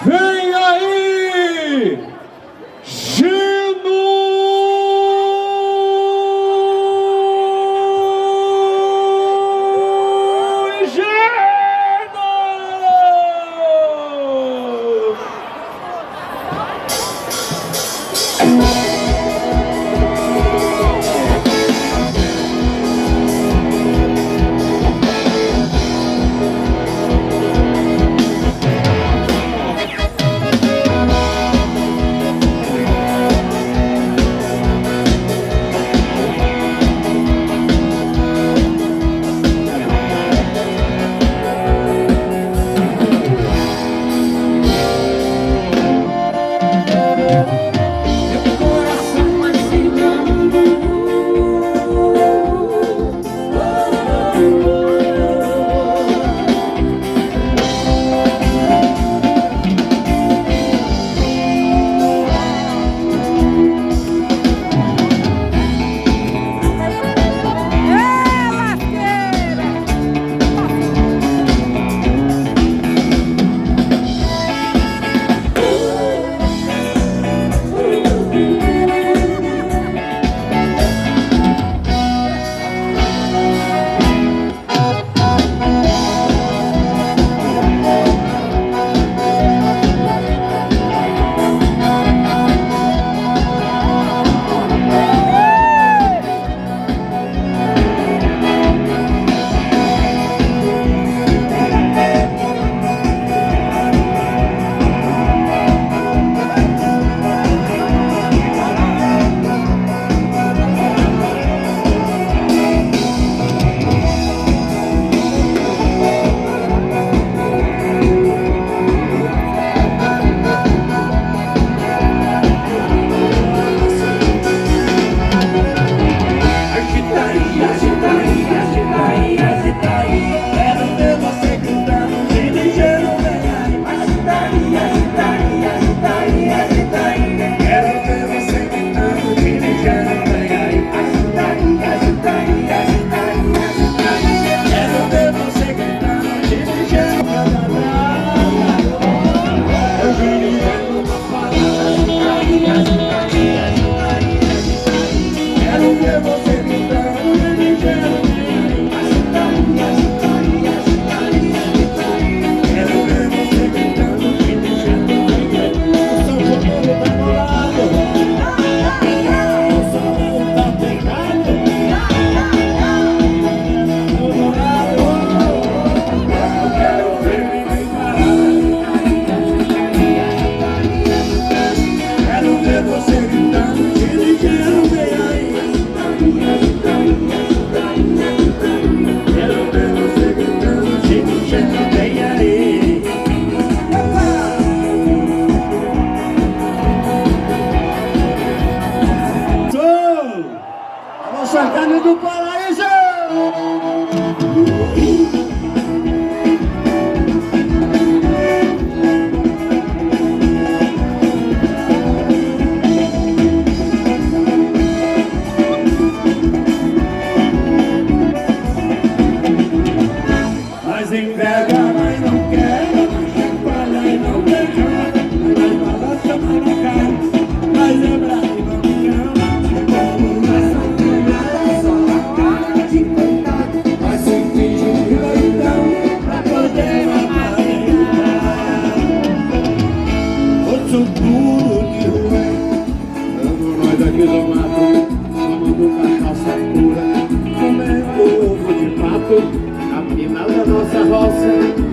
Vem aí, Gino! Santana do Paraíso! Mas enverga, mas não quer, mas chacoalha e não beija, mas balança, mas não cai, mas é bravo e não me ama. Tudo de ruim, dando nós aqui do mato, tomando cachaça pura, comendo ovo de pato, a final da nossa roça.